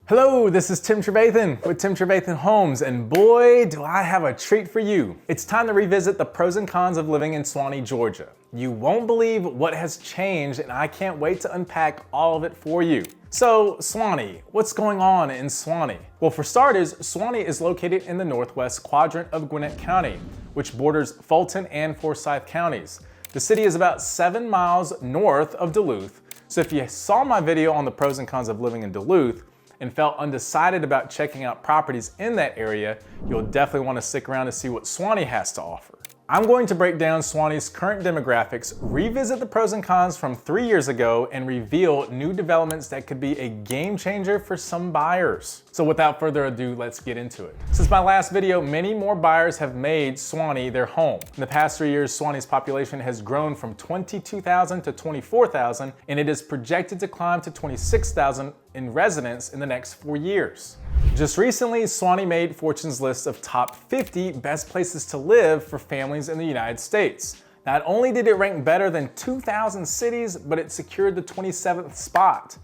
Hello, this is Tim Trevathan with Tim Trevathan Homes, and boy, do I have a treat for you. It's time to revisit the pros and cons of living in Suwanee, Georgia. You won't believe what has changed, and I can't wait to unpack all of it for you. So, Suwanee, what's going on in Suwanee? Well, for starters, Suwanee is located in the northwest quadrant of Gwinnett County, which borders Fulton and Forsyth counties. The city is about 7 miles north of Duluth, so if you saw my video on the pros and cons of living in Duluth, and felt undecided about checking out properties in that area, you'll definitely want to stick around to see what Suwanee has to offer. I'm going to break down Suwanee's current demographics, revisit the pros and cons from 3 years ago, and reveal new developments that could be a game changer for some buyers. So without further ado, let's get into it. Since my last video, many more buyers have made Suwanee their home. In the past 3 years, Suwanee's population has grown from 22,000 to 24,000, and it is projected to climb to 26,000 in residents in the next 4 years. Just recently, Suwanee made Fortune's list of top 50 best places to live for families in the United States. Not only did it rank better than 2,000 cities, but it secured the 27th spot.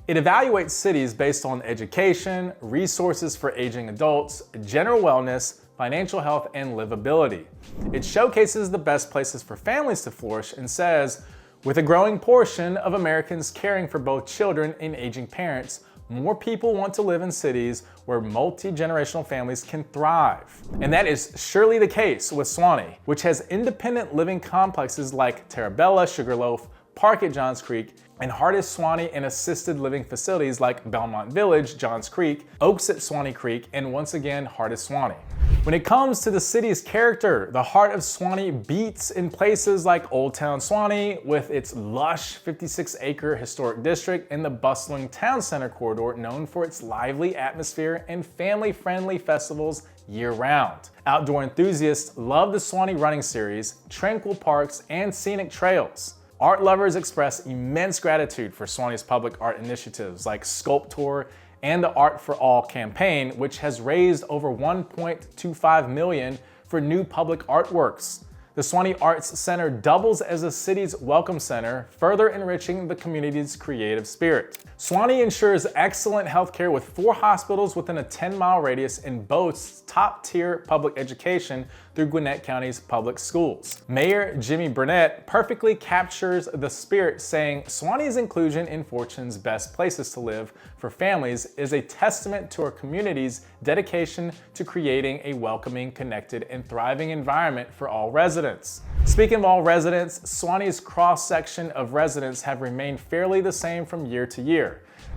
It evaluates cities based on education, resources for aging adults, general wellness, financial health, and livability. It showcases the best places for families to flourish and says, with a growing portion of Americans caring for both children and aging parents, more people want to live in cities where multi-generational families can thrive. And that is surely the case with Suwanee, which has independent living complexes like Terabella, Sugarloaf, Park at Johns Creek, and Hardest Suwanee and assisted living facilities like Belmont Village, Johns Creek, Oaks at Suwanee Creek, and once again, Hardest Suwanee. When it comes to the city's character, the heart of Suwanee beats in places like Old Town Suwanee with its lush 56-acre historic district and the bustling town center corridor known for its lively atmosphere and family-friendly festivals year-round. Outdoor enthusiasts love the Suwanee running series, tranquil parks, and scenic trails. Art lovers express immense gratitude for Suwanee's public art initiatives like Sculptor and the Art for All campaign, which has raised over $1.25 million for new public artworks. The Suwanee Arts Center doubles as the city's welcome center, further enriching the community's creative spirit. Suwanee ensures excellent healthcare with 4 hospitals within a 10-mile radius and boasts top-tier public education through Gwinnett County's public schools. Mayor Jimmy Burnett perfectly captures the spirit, saying Suwanee's inclusion in Fortune's best places to live for families is a testament to our community's dedication to creating a welcoming, connected, and thriving environment for all residents. Speaking of all residents, Suwanee's cross-section of residents have remained fairly the same from year to year.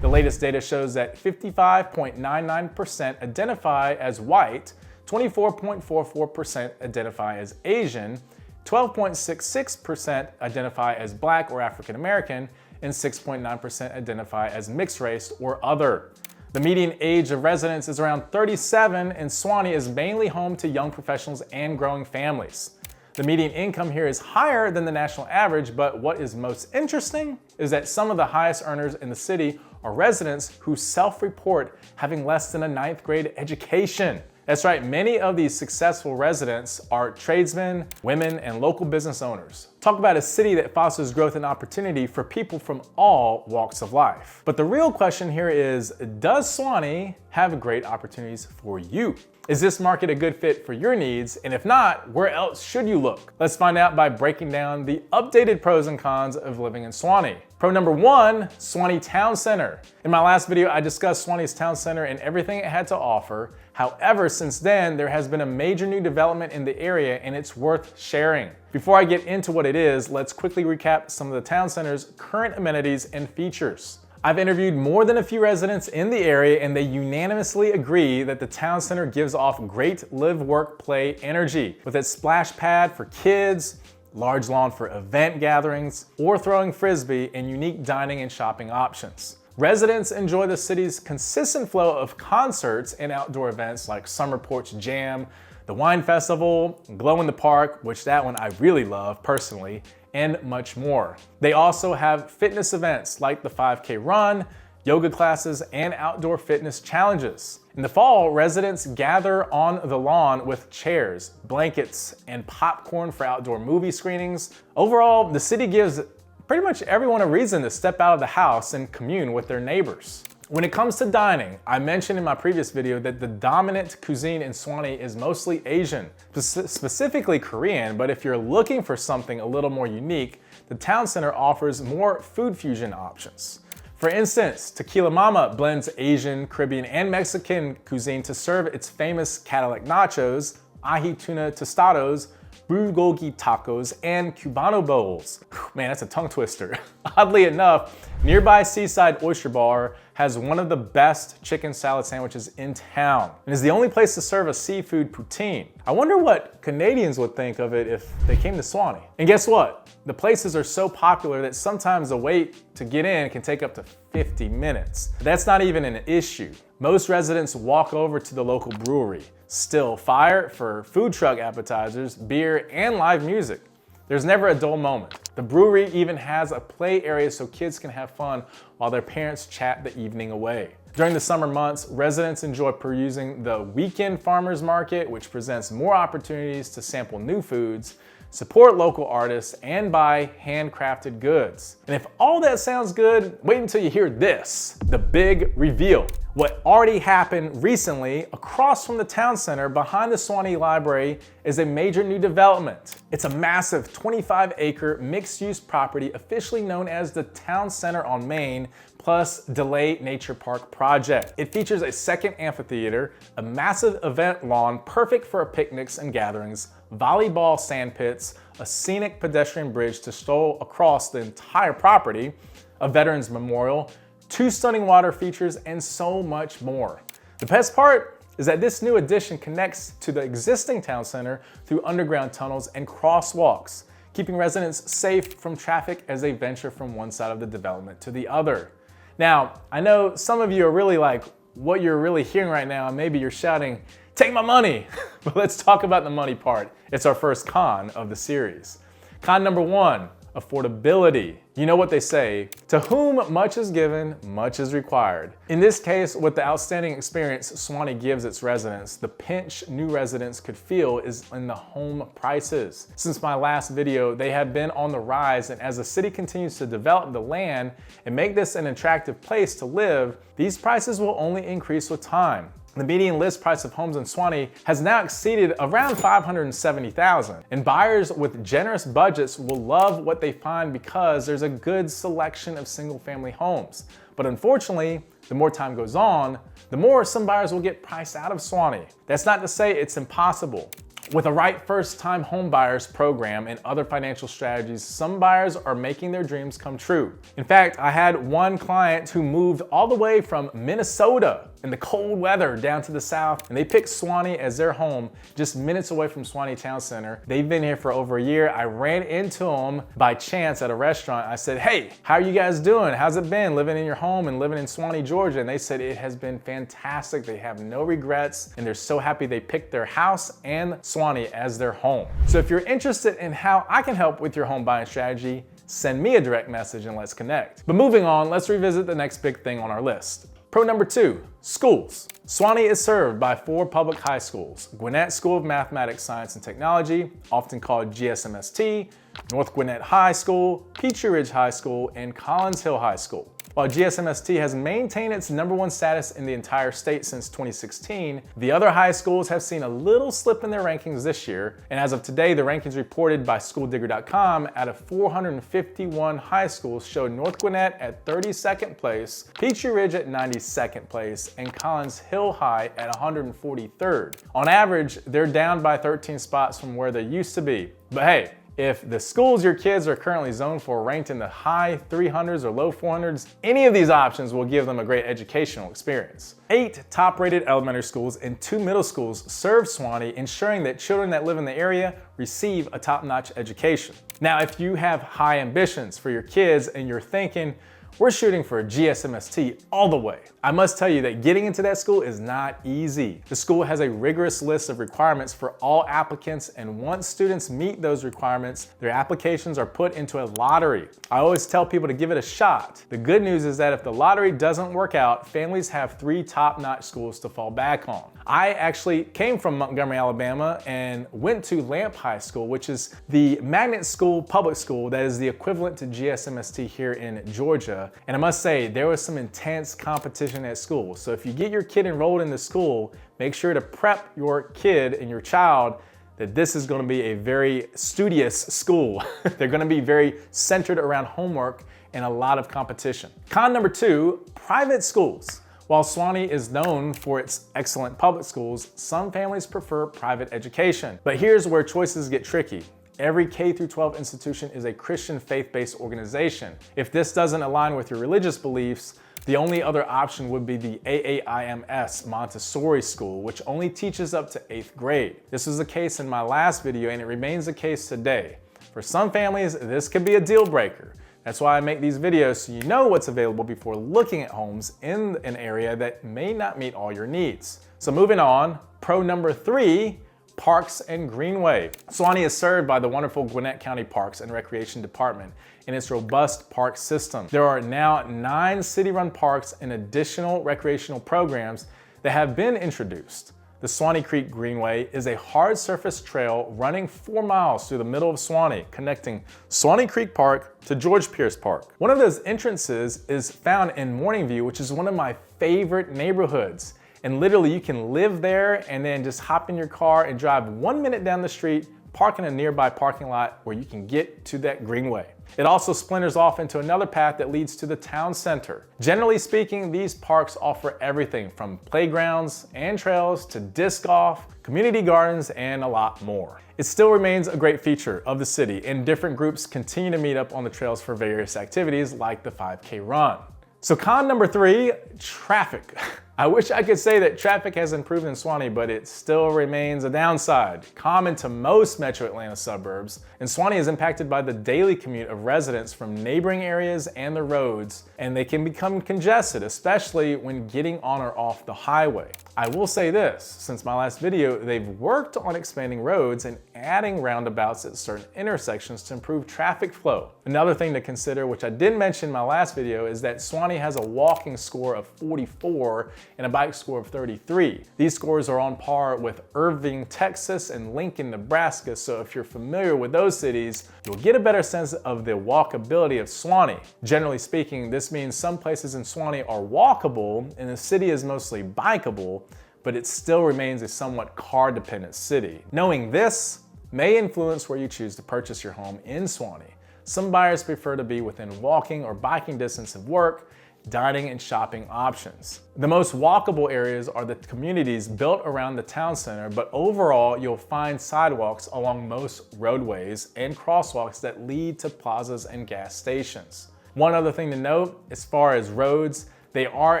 The latest data shows that 55.99% identify as white, 24.44% identify as Asian, 12.66% identify as Black or African American, and 6.9% identify as mixed race or other. The median age of residents is around 37, and Suwanee is mainly home to young professionals and growing families. The median income here is higher than the national average, but what is most interesting is that some of the highest earners in the city are residents who self-report having less than a 9th grade education. That's right, many of these successful residents are tradesmen, women, and local business owners. Talk about a city that fosters growth and opportunity for people from all walks of life. But the real question here is, does Suwanee have great opportunities for you? Is this market a good fit for your needs? And if not, where else should you look? Let's find out by breaking down the updated pros and cons of living in Suwanee. Pro number 1, Suwanee Town Center. In my last video, I discussed Suwanee's Town Center and everything it had to offer. However, since then, there has been a major new development in the area and it's worth sharing. Before I get into what it is, let's quickly recap some of the Town Center's current amenities and features. I've interviewed more than a few residents in the area and they unanimously agree that the Town Center gives off great live, work, play energy. With its splash pad for kids, large lawn for event gatherings, or throwing frisbee, and unique dining and shopping options. Residents enjoy the city's consistent flow of concerts and outdoor events like Summer Porch Jam, the Wine Festival, Glow in the Park, which that one I really love personally, and much more. They also have fitness events like the 5K run, yoga classes, and outdoor fitness challenges. In the fall, residents gather on the lawn with chairs, blankets, and popcorn for outdoor movie screenings. Overall, the city gives pretty much everyone a reason to step out of the house and commune with their neighbors. When it comes to dining, I mentioned in my previous video that the dominant cuisine in Suwanee is mostly Asian, specifically Korean, but if you're looking for something a little more unique, the town center offers more food fusion options. For instance, Tequila Mama blends Asian, Caribbean, and Mexican cuisine to serve its famous Cadillac nachos, ahi tuna tostados, bulgogi tacos, and Cubano bowls. Man, that's a tongue twister. Oddly enough, nearby Seaside Oyster Bar has one of the best chicken salad sandwiches in town and is the only place to serve a seafood poutine. I wonder what Canadians would think of it if they came to Suwanee. And guess what? The places are so popular that sometimes the wait to get in can take up to 50 minutes. That's not even an issue. Most residents walk over to the local brewery, still fire for food truck appetizers, beer, and live music. There's never a dull moment. The brewery even has a play area so kids can have fun while their parents chat the evening away. During the summer months, residents enjoy perusing the weekend farmers market, which presents more opportunities to sample new foods, support local artists, and buy handcrafted goods. And if all that sounds good, wait until you hear this, the big reveal. What already happened recently across from the town center behind the Suwanee Library is a major new development. It's a massive 25-acre mixed-use property officially known as the Town Center on Main plus Delay Nature Park project. It features a second amphitheater, a massive event lawn perfect for picnics and gatherings, volleyball sand pits, a scenic pedestrian bridge to stroll across the entire property, a veterans memorial, 2 stunning water features, and so much more. The best part is that this new addition connects to the existing town center through underground tunnels and crosswalks, keeping residents safe from traffic as they venture from one side of the development to the other. Now, I know some of you are really like, what you're really hearing right now, and maybe you're shouting, "Take my money!" But let's talk about the money part. It's our first con of the series. Con number 1, affordability. You know what they say, to whom much is given, much is required. In this case, with the outstanding experience Suwanee gives its residents, the pinch new residents could feel is in the home prices. Since my last video, they have been on the rise, and as the city continues to develop the land and make this an attractive place to live, these prices will only increase with time. The median list price of homes in Suwanee has now exceeded around $570,000, and buyers with generous budgets will love what they find because there's a good selection of single-family homes. But unfortunately, the more time goes on, the more some buyers will get priced out of Suwanee. That's not to say it's impossible. With a right first-time home buyers program and other financial strategies, some buyers are making their dreams come true. In fact, I had one client who moved all the way from Minnesota in the cold weather down to the south, and they picked Suwanee as their home just minutes away from Suwanee Town Center. They've been here for over a year. I ran into them by chance at a restaurant. I said, "Hey, how are you guys doing? How's it been living in your home and living in Suwanee, Georgia?" And they said it has been fantastic. They have no regrets, and they're so happy they picked their house and Suwanee as their home. So if you're interested in how I can help with your home buying strategy, send me a direct message and let's connect. But moving on, let's revisit the next big thing on our list. Pro number 2, schools. Suwanee is served by 4 public high schools: Gwinnett School of Mathematics, Science, and Technology, often called GSMST, North Gwinnett High School, Peachtree Ridge High School, and Collins Hill High School. While GSMST has maintained its #1 status in the entire state since 2016, the other high schools have seen a little slip in their rankings this year, and as of today, the rankings reported by SchoolDigger.com out of 451 high schools showed North Gwinnett at 32nd place, Peachtree Ridge at 92nd place, and Collins Hill High at 143rd. On average, they're down by 13 spots from where they used to be. But hey, if the schools your kids are currently zoned for ranked in the high 300s or low 400s, any of these options will give them a great educational experience. 8 top-rated elementary schools and 2 middle schools serve Suwanee, ensuring that children that live in the area receive a top-notch education. Now, if you have high ambitions for your kids and you're thinking, we're shooting for a GSMST all the way, I must tell you that getting into that school is not easy. The school has a rigorous list of requirements for all applicants, and once students meet those requirements, their applications are put into a lottery. I always tell people to give it a shot. The good news is that if the lottery doesn't work out, families have 3 top-notch schools to fall back on. I actually came from Montgomery, Alabama, and went to Lamp High School, which is the magnet school public school that is the equivalent to GSMST here in Georgia. Georgia. And I must say, there was some intense competition at school. So if you get your kid enrolled in the school, make sure to prep your kid and your child that this is going to be a very studious school. They're going to be very centered around homework and a lot of competition. Con number 2, private schools. While Suwanee is known for its excellent public schools, some families prefer private education. But here's where choices get tricky. Every K-12 institution is a Christian faith-based organization. If this doesn't align with your religious beliefs, the only other option would be the AAIMS Montessori school, which only teaches up to 8th grade. This was the case in my last video, and it remains the case today. For some families, this could be a deal breaker. That's why I make these videos so you know what's available before looking at homes in an area that may not meet all your needs. So moving on, pro number 3, parks and greenway. Suwanee is served by the wonderful Gwinnett County Parks and Recreation Department and its robust park system. There are now 9 city-run parks and additional recreational programs that have been introduced. The Suwanee Creek Greenway is a hard surface trail running 4 miles through the middle of Suwanee, connecting Suwanee Creek Park to George Pierce Park. One of those entrances is found in Morning View, which is one of my favorite neighborhoods. And literally you can live there and then just hop in your car and drive 1 minute down the street, park in a nearby parking lot where you can get to that greenway. It also splinters off into another path that leads to the town center. Generally speaking, these parks offer everything from playgrounds and trails to disc golf, community gardens, and a lot more. It still remains a great feature of the city, and different groups continue to meet up on the trails for various activities like the 5K run. So con number 3, traffic. I wish I could say that traffic has improved in Suwanee, but it still remains a downside, common to most metro Atlanta suburbs. And Suwanee is impacted by the daily commute of residents from neighboring areas and the roads, and they can become congested, especially when getting on or off the highway. I will say this, since my last video, they've worked on expanding roads and adding roundabouts at certain intersections to improve traffic flow. Another thing to consider, which I didn't mention in my last video, is that Suwanee has a walking score of 44 and a bike score of 33. These scores are on par with Irving, Texas and Lincoln, Nebraska, so if you're familiar with those cities, you'll get a better sense of the walkability of Suwanee. Generally speaking, this means some places in Suwanee are walkable and the city is mostly bikeable, but it still remains a somewhat car-dependent city. Knowing this may influence where you choose to purchase your home in Suwanee. Some buyers prefer to be within walking or biking distance of work, dining and shopping options. The most walkable areas are the communities built around the town center, but overall you'll find sidewalks along most roadways and crosswalks that lead to plazas and gas stations. One other thing to note, as far as roads, they are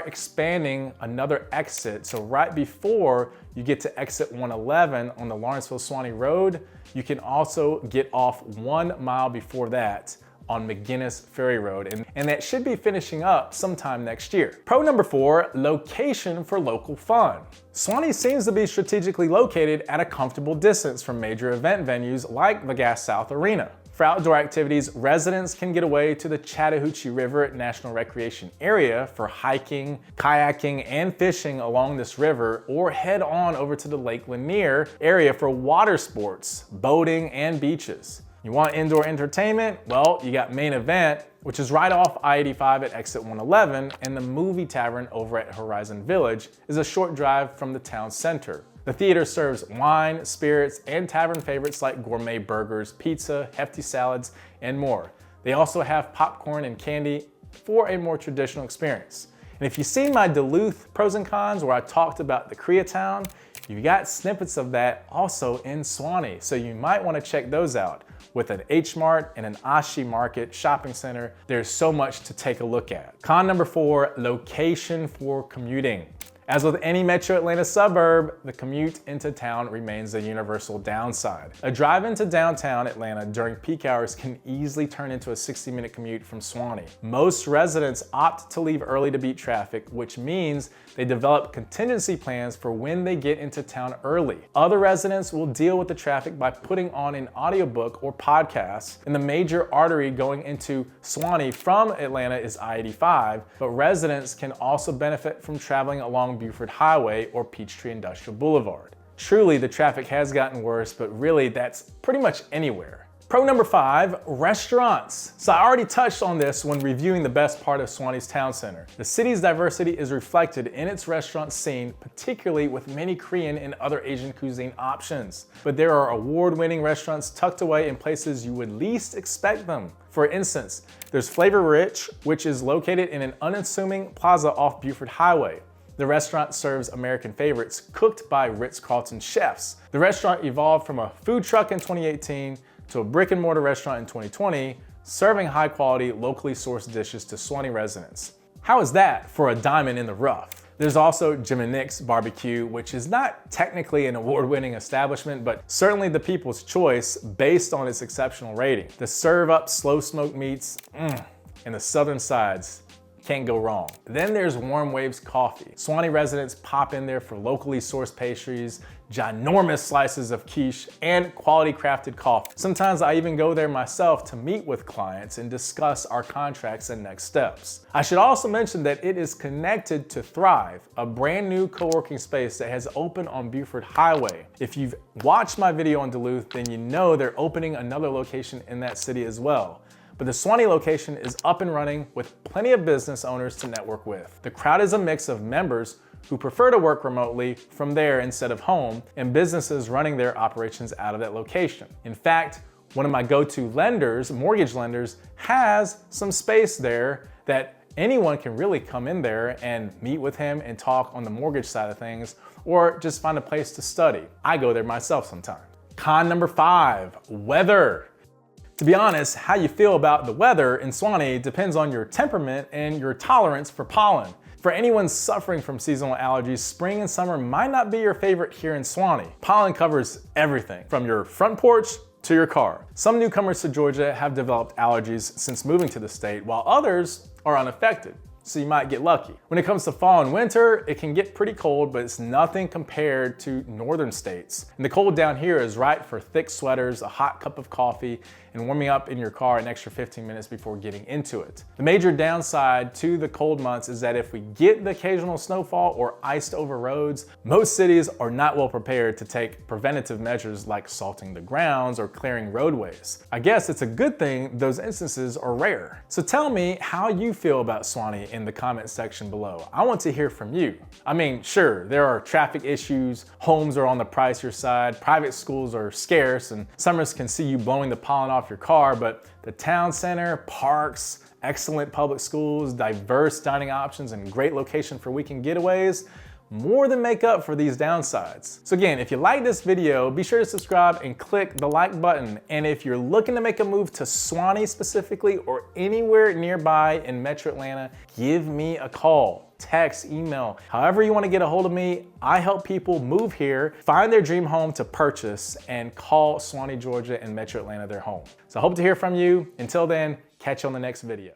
expanding another exit. So right before you get to exit 111 on the Lawrenceville-Suwanee Road, you can also get off 1 mile before that on McGinnis Ferry Road, and that should be finishing up sometime next year. Pro number 4, location for local fun. Suwanee seems to be strategically located at a comfortable distance from major event venues like the Gas South Arena. For outdoor activities, residents can get away to the Chattahoochee River National Recreation Area for hiking, kayaking, and fishing along this river, or head on over to the Lake Lanier area for water sports, boating, and beaches. You want indoor entertainment? Well, you got Main Event, which is right off I-85 at exit 111, and the Movie Tavern over at Horizon Village is a short drive from the town center. The theater serves wine, spirits, and tavern favorites like gourmet burgers, pizza, hefty salads, and more. They also have popcorn and candy for a more traditional experience. And if you've seen my Duluth pros and cons where I talked about the Koreatown, you got snippets of that also in Suwanee, so you might want to check those out. With an H-Mart and an Ashi Market shopping center, there's so much to take a look at. Con number 4, location for commuting. As with any metro Atlanta suburb, the commute into town remains a universal downside. A drive into downtown Atlanta during peak hours can easily turn into a 60-minute commute from Suwanee. Most residents opt to leave early to beat traffic, which means they develop contingency plans for when they get into town early. Other residents will deal with the traffic by putting on an audiobook or podcast, and the major artery going into Suwanee from Atlanta is I-85, but residents can also benefit from traveling along Buford Highway or Peachtree Industrial Boulevard. Truly, the traffic has gotten worse, but really that's pretty much anywhere. Pro number 5, restaurants. So I already touched on this when reviewing the best part of Suwanee's town center. The city's diversity is reflected in its restaurant scene, particularly with many Korean and other Asian cuisine options. But there are award-winning restaurants tucked away in places you would least expect them. For instance, there's Flavor Rich, which is located in an unassuming plaza off Buford Highway. The restaurant serves American favorites cooked by Ritz-Carlton chefs. The restaurant evolved from a food truck in 2018 to a brick and mortar restaurant in 2020, serving high quality, locally sourced dishes to Suwanee residents. How is that for a diamond in the rough? There's also Jim and Nick's Barbecue, which is not technically an award-winning establishment, but certainly the people's choice based on its exceptional rating. The serve up slow smoked meats, and the southern sides. Can't go wrong. Then there's Warm Waves Coffee. Suwanee residents pop in there for locally sourced pastries, ginormous slices of quiche, and quality crafted coffee. Sometimes I even go there myself to meet with clients and discuss our contracts and next steps. I should also mention that it is connected to Thrive, a brand new co-working space that has opened on Buford Highway. If you've watched my video on Duluth, then you know they're opening another location in that city as well. But the Suwanee location is up and running with plenty of business owners to network with. The crowd is a mix of members who prefer to work remotely from there instead of home, and businesses running their operations out of that location. In fact, one of my go-to lenders, mortgage lenders, has some space there that anyone can really come in there and meet with him and talk on the mortgage side of things, or just find a place to study. I go there myself sometimes. Con number 5, weather. To be honest, how you feel about the weather in Suwanee depends on your temperament and your tolerance for pollen. For anyone suffering from seasonal allergies, spring and summer might not be your favorite here in Suwanee. Pollen covers everything, from your front porch to your car. Some newcomers to Georgia have developed allergies since moving to the state, while others are unaffected, so you might get lucky. When it comes to fall and winter, it can get pretty cold, but it's nothing compared to northern states. And the cold down here is right for thick sweaters, a hot cup of coffee, and warming up in your car an extra 15 minutes before getting into it. The major downside to the cold months is that if we get the occasional snowfall or iced over roads, most cities are not well prepared to take preventative measures like salting the grounds or clearing roadways. I guess it's a good thing those instances are rare. So tell me how you feel about Suwanee in the comment section below. I want to hear from you. I mean, sure, there are traffic issues, homes are on the pricier side, private schools are scarce, and summers can see you blowing the pollen off your car, but the town center, parks, excellent public schools, diverse dining options, and great location for weekend getaways more than make up for these downsides. So again, if you like this video, be sure to subscribe and click the like button. And if you're looking to make a move to Suwanee specifically or anywhere nearby in Metro Atlanta, give me a call, text, email, however you want to get a hold of me. I help people move here, find their dream home to purchase, and call Suwanee, Georgia and Metro Atlanta their home. So I hope to hear from you. Until then, catch you on the next video.